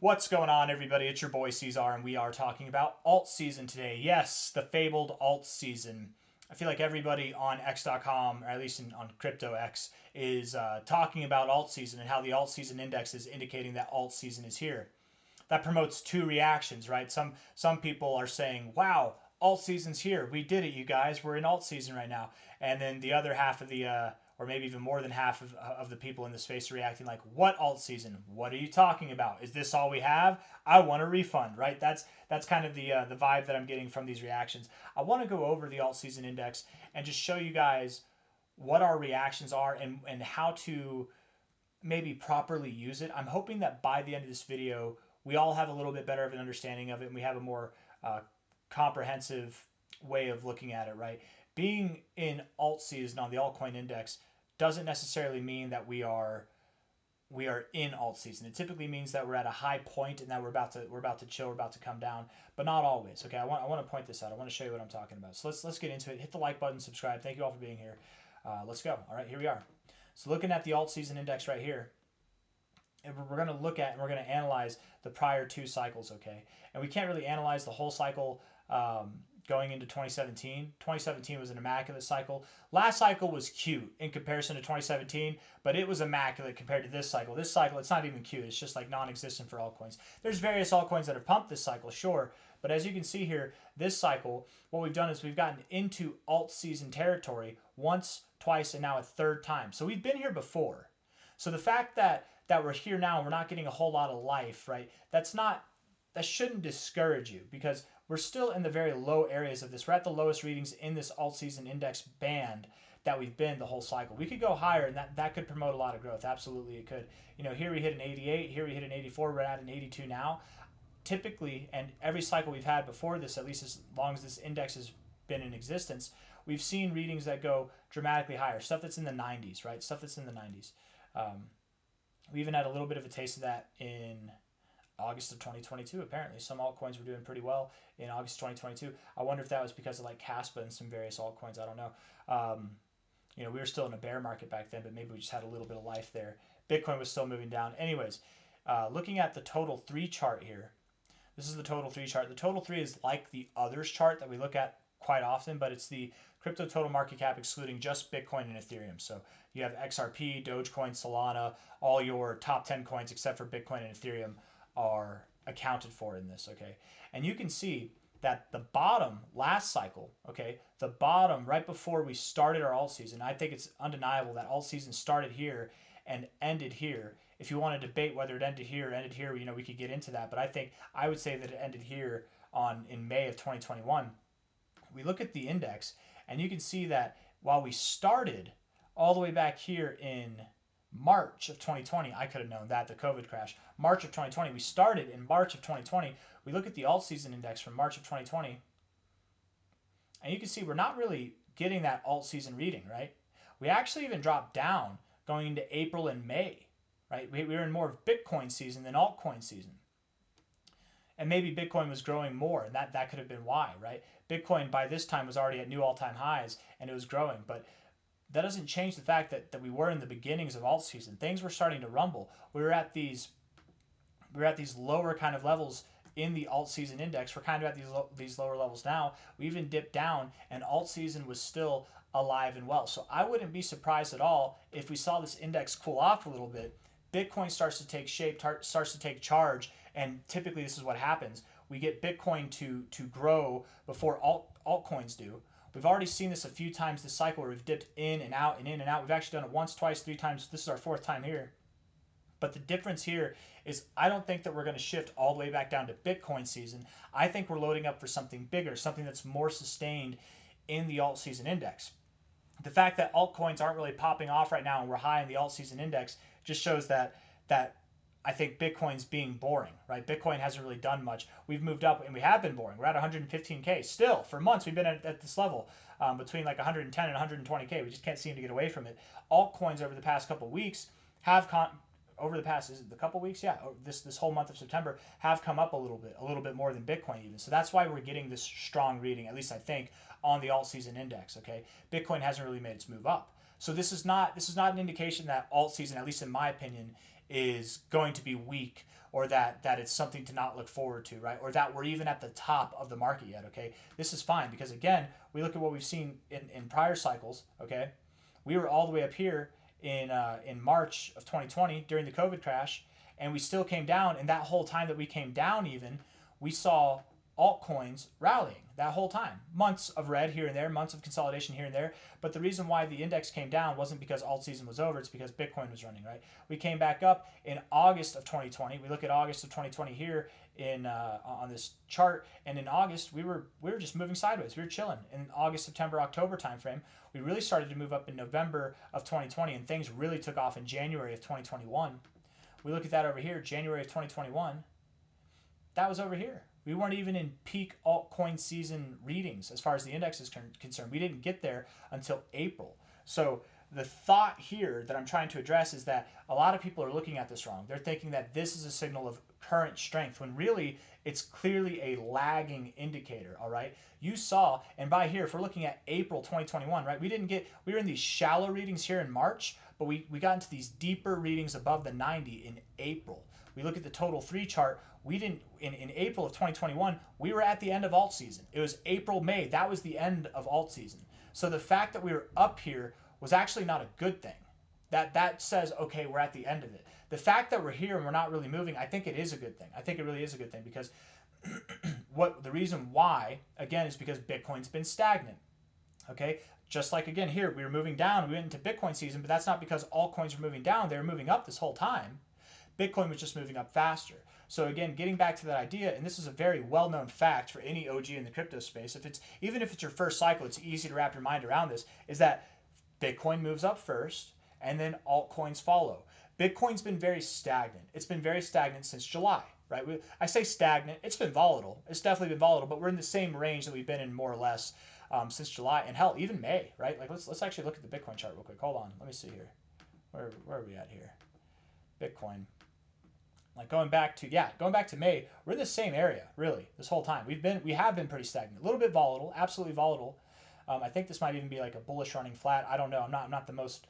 What's going on, everybody? It's your boy C-Zar, and we are talking about Altseason today. Yes, the fabled Altseason. I feel like everybody on X.com, or at least on Crypto X, is talking about Altseason and how the Altseason index is indicating that Altseason is here. That promotes two reactions, right? Some people are saying, "Wow, Altseason's here. We did it, you guys. We're in Altseason right now." And then the other half of the or maybe even more than half of the people in the space are reacting like, "What Altseason? What are you talking about? Is this all we have? I want a refund." Right? That's kind of the vibe that I'm getting from these reactions. I want to go over the Altseason index and just show you guys what our reactions are and how to maybe properly use it. I'm hoping that by the end of this video, we all have a little bit better of an understanding of it and we have a more comprehensive way of looking at it, right? Being in alt season on the altcoin index doesn't necessarily mean that we are in alt season. It typically means that we're at a high point and that we're about to chill, we're about to come down, but not always. Okay, I want to point this out. I want to show you what I'm talking about. So let's get into it. Hit the like button, subscribe. Thank you all for being here. Let's go. All right, here we are. So looking at the alt season index right here, and we're going to look at and we're going to analyze the prior two cycles, okay? And we can't really analyze the whole cycle going into 2017. 2017 was an immaculate cycle. Last cycle was cute in comparison to 2017, but it was immaculate compared to this cycle. This cycle, it's not even cute. It's just like non-existent for altcoins. There's various altcoins that have pumped this cycle, sure, but as you can see here, this cycle, what we've done is we've gotten into alt season territory once, twice, and now a third time. So we've been here before. So the fact that we're here now and we're not getting a whole lot of life, right? That shouldn't discourage you because we're still in the very low areas of this. We're at the lowest readings in this alt season index band that we've been the whole cycle. We could go higher and that could promote a lot of growth. Absolutely it could. You know, here we hit an 88, here we hit an 84, we're at an 82 now. Typically, and every cycle we've had before this, at least as long as this index has been in existence, we've seen readings that go dramatically higher. Stuff that's in the 90s, right? Stuff that's in the 90s. We even had a little bit of a taste of that in August of 2022. Apparently, some altcoins were doing pretty well in August 2022. I wonder if that was because of like Caspa and some various altcoins. I don't know. You know, we were still in a bear market back then, but maybe we just had a little bit of life there. Bitcoin was still moving down. Anyways, looking at the total 3 chart here, this is the total 3 chart. The total 3 is like the others chart that we look at quite often, but it's the crypto total market cap excluding just Bitcoin and Ethereum. So you have XRP, Dogecoin, Solana, all your top 10 coins except for Bitcoin and Ethereum are accounted for in this, okay? And you can see that the bottom last cycle, okay, the bottom right before we started our alt season, I think it's undeniable that alt season started here and ended here. If you want to debate whether it ended here or ended here, you know, we could get into that, but I would say that it ended here in May of 2021. We look at the index and you can see that while we started all the way back here in March of 2020, I could have known that, the COVID crash. March of 2020, we started in March of 2020. We look at the alt season index from March of 2020, and you can see we're not really getting that alt season reading, right? We actually even dropped down going into April and May, right? We were in more of Bitcoin season than altcoin season. And maybe Bitcoin was growing more, and that could have been why, right? Bitcoin by this time was already at new all-time highs, and it was growing, but that doesn't change the fact that we were in the beginnings of alt season. Things were starting to rumble. We were at these lower kind of levels in the alt season index. We're kind of at these lower levels now. We even dipped down, and alt season was still alive and well. So I wouldn't be surprised at all if we saw this index cool off a little bit. Bitcoin starts to take shape, starts to take charge, and typically this is what happens. We get Bitcoin to grow before altcoins do. We've already seen this a few times this cycle where we've dipped in and out and in and out. We've actually done it once, twice, 3 times. This is our 4th time here. But the difference here is I don't think that we're going to shift all the way back down to Bitcoin season. I think we're loading up for something bigger, something that's more sustained in the alt season index. The fact that altcoins aren't really popping off right now and we're high in the alt season index just shows that I think Bitcoin's being boring, right? Bitcoin hasn't really done much. We've moved up and we have been boring. We're at 115K. Still, for months, we've been at this level between like 110 and 120K. We just can't seem to get away from it. Altcoins over the past couple of weeks have over the past, is it the couple weeks? Yeah, this whole month of September have come up a little bit more than Bitcoin even. So that's why we're getting this strong reading, at least I think, on the alt season index, okay? Bitcoin hasn't really made its move up. So this is not an indication that alt season, at least in my opinion, is going to be weak, or that it's something to not look forward to, right? Or that we're even at the top of the market yet, okay? This is fine because, again, we look at what we've seen in prior cycles, okay? We were all the way up here in March of 2020 during the COVID crash, and we still came down. And that whole time that we came down, even, we saw altcoins rallying that whole time. Months of red here and there, months of consolidation here and there. But the reason why the index came down wasn't because alt season was over. It's because Bitcoin was running, right? We came back up in August of 2020. We look at August of 2020 here in on this chart, and in August we were just moving sideways. We were chilling in August, September, October timeframe. We really started to move up in November of 2020, and things really took off in January of 2021. We look at that over here, January of 2021. That was over here. We weren't even in peak altcoin season readings as far as the index is concerned. We didn't get there until April. So the thought here that I'm trying to address is that a lot of people are looking at this wrong. They're thinking that this is a signal of current strength when really it's clearly a lagging indicator, all right? You saw, and by here, if we're looking at April 2021, right, we were in these shallow readings here in March, but we got into these deeper readings above the 90 in April. We look at the total 3 chart. We didn't, in April of 2021, we were at the end of alt season. It was April, May. That was the end of alt season. So the fact that we were up here was actually not a good thing. That says, okay, we're at the end of it. The fact that we're here and we're not really moving, I think it is a good thing. I think it really is a good thing because the reason why, again, is because Bitcoin's been stagnant. Okay? Just like, again, here, we were moving down. We went into Bitcoin season, but that's not because altcoins were moving down. They were moving up this whole time. Bitcoin was just moving up faster. So again, getting back to that idea, and this is a very well-known fact for any OG in the crypto space, even if it's your first cycle, it's easy to wrap your mind around this, is that Bitcoin moves up first, and then altcoins follow. Bitcoin's been very stagnant. It's been very stagnant since July, right? I say stagnant. It's been volatile. It's definitely been volatile, but we're in the same range that we've been in more or less since July, and hell, even May, right? Like let's actually look at the Bitcoin chart real quick. Hold on, let me see here. Where are we at here? Bitcoin. Like going back to May, we're in the same area really this whole time. We have been pretty stagnant, a little bit volatile, absolutely volatile. I think this might even be like a bullish running flat. I don't know. I'm not the most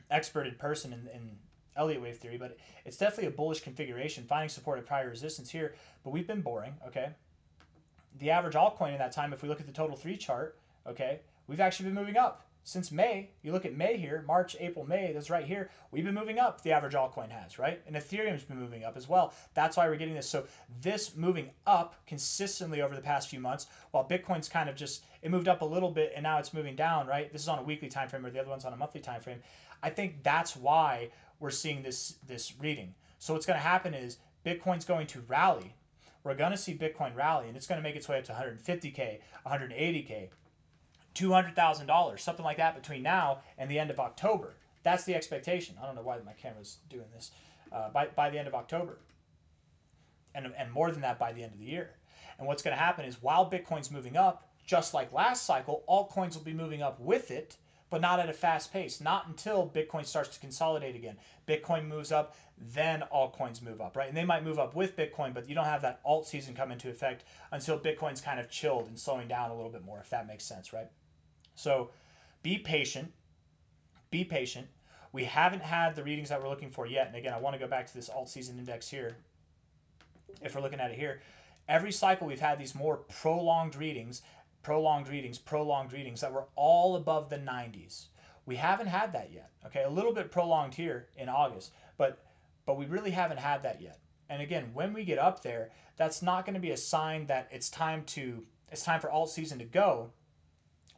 experted person in Elliott wave theory, but it's definitely a bullish configuration, finding support at prior resistance here. But we've been boring. Okay, the average altcoin in that time, if we look at the total 3 chart, okay, we've actually been moving up. Since May, you look at May here, March, April, May, that's right here, we've been moving up, the average altcoin has, right? And Ethereum's been moving up as well. That's why we're getting this. So this moving up consistently over the past few months, while Bitcoin's kind of just, it moved up a little bit and now it's moving down, right? This is on a weekly time frame, or the other one's on a monthly time frame. I think that's why we're seeing this reading. So what's going to happen is Bitcoin's going to rally. We're going to see Bitcoin rally, and it's going to make its way up to 150K, 180K. $200,000, something like that between now and the end of October. That's the expectation. I don't know why my camera's doing this. By the end of October. And more than that by the end of the year. And what's going to happen is while Bitcoin's moving up, just like last cycle, altcoins will be moving up with it, but not at a fast pace. Not until Bitcoin starts to consolidate again. Bitcoin moves up, then altcoins move up, right? And they might move up with Bitcoin, but you don't have that alt season come into effect until Bitcoin's kind of chilled and slowing down a little bit more, if that makes sense, right? So be patient. Be patient. We haven't had the readings that we're looking for yet. And again, I want to go back to this alt season index here. If we're looking at it here, every cycle we've had these more prolonged readings that were all above the 90s. We haven't had that yet. Okay, a little bit prolonged here in August, but we really haven't had that yet. And again, when we get up there, that's not going to be a sign that it's time for alt season to go.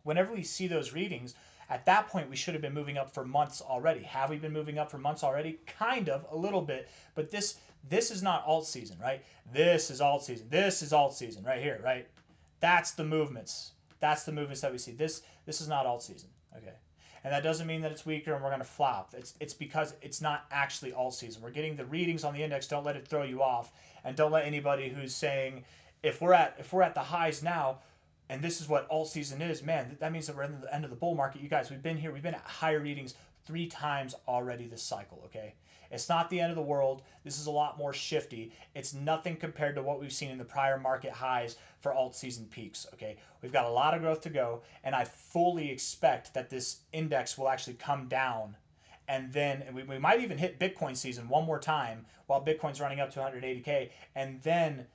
Whenever we see those readings, at that point, we should have been moving up for months already. Have we been moving up for months already? Kind of, a little bit. But this is not alt season, right? This is alt season. This is alt season right here, right? That's the movements. That's the movements that we see. This is not alt season, okay? And that doesn't mean that it's weaker and we're going to flop. It's because it's not actually alt season. We're getting the readings on the index. Don't let it throw you off. And don't let anybody who's saying, if we're at the highs now, and this is what alt season is, man, that means that we're in the end of the bull market. You guys, we've been at higher readings 3 times already this cycle, okay? It's not the end of the world. This is a lot more shifty. It's nothing compared to what we've seen in the prior market highs for alt season peaks, okay? We've got a lot of growth to go, and I fully expect that this index will actually come down and then we might even hit Bitcoin season one more time while Bitcoin's running up to 180K, and then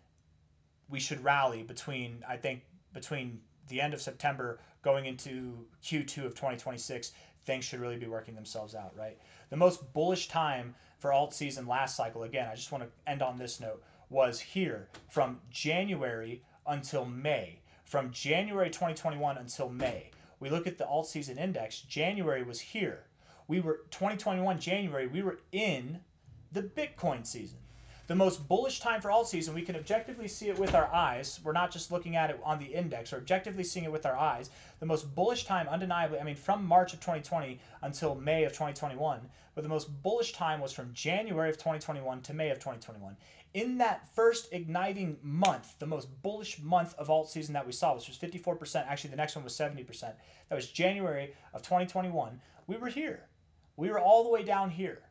we should rally between, I think, between the end of September going into Q2 of 2026. Things should really be working themselves out, right? The most bullish time for alt season last cycle, again, I just want to end on this note, was here from January until May. From January 2021 until May. We look at the alt season index, January was here. We were 2021 January, we were in the Bitcoin season. The most bullish time for alt season, we can objectively see it with our eyes. We're not just looking at it on the index, we're objectively seeing it with our eyes. The most bullish time, undeniably, I mean, from March of 2020 until May of 2021, but the most bullish time was from January of 2021 to May of 2021. In that first igniting month, the most bullish month of alt season that we saw, which was 54%, actually the next one was 70%, that was January of 2021, we were here. We were all the way down here.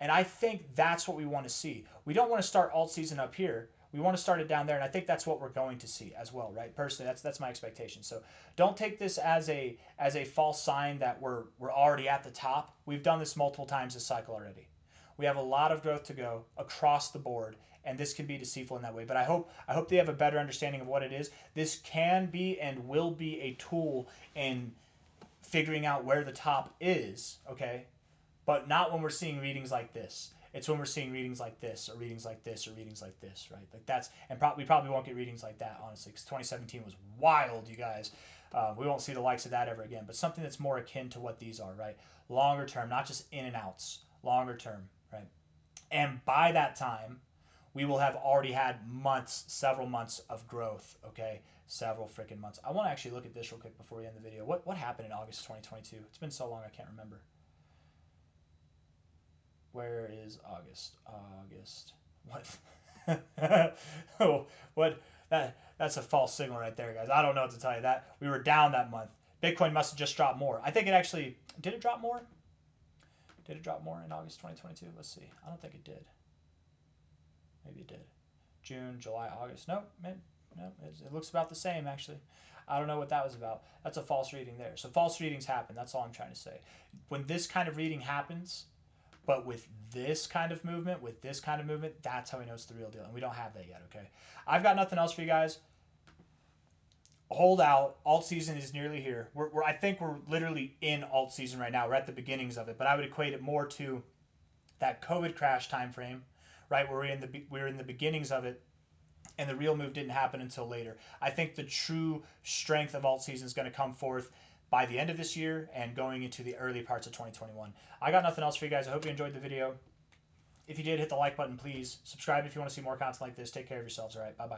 And I think that's what we want to see. We don't want to start alt season up here. We want to start it down there, and I think that's what we're going to see as well, right? Personally, that's my expectation. So don't take this as a false sign that we're already at the top. We've done this multiple times this cycle already. We have a lot of growth to go across the board, and this can be deceitful in that way. But I hope they have a better understanding of what it is. This can be and will be a tool in figuring out where the top is, okay? But not when we're seeing readings like this. It's when we're seeing readings like this, or readings like this, or readings like this, right? Like that's, and we probably won't get readings like that, honestly, because 2017 was wild, you guys. We won't see the likes of that ever again. But something that's more akin to what these are, right? Longer term, not just in and outs. Longer term, right? And by that time, we will have already had months, several months of growth, okay? Several freaking months. I want to actually look at this real quick before we end the video. What happened in August 2022? It's been so long, I can't remember. Where is August? August. What? Oh, what? That's a false signal right there, guys. I don't know what to tell you. That we were down that month. Bitcoin must have just dropped more. I think it actually did. It drop more? Did it drop more in August 2022? Let's see. I don't think it did. Maybe it did. June, July, August. Nope. No. It looks about the same actually. I don't know what that was about. That's a false reading there. So false readings happen. That's all I'm trying to say. When this kind of reading happens, but with this kind of movement, that's how we know it's the real deal. And we don't have that yet, okay? I've got nothing else for you guys. Hold out. Alt season is nearly here. I think we're literally in alt season right now. We're at the beginnings of it, but I would equate it more to that COVID crash time frame, right? Where we're in the beginnings of it, and the real move didn't happen until later. I think the true strength of alt season is going to come forth by the end of this year and going into the early parts of 2021. I got nothing else for you guys. I hope you enjoyed the video. If you did, hit the like button, please. Subscribe if you want to see more content like this. Take care of yourselves, all right? Bye-bye.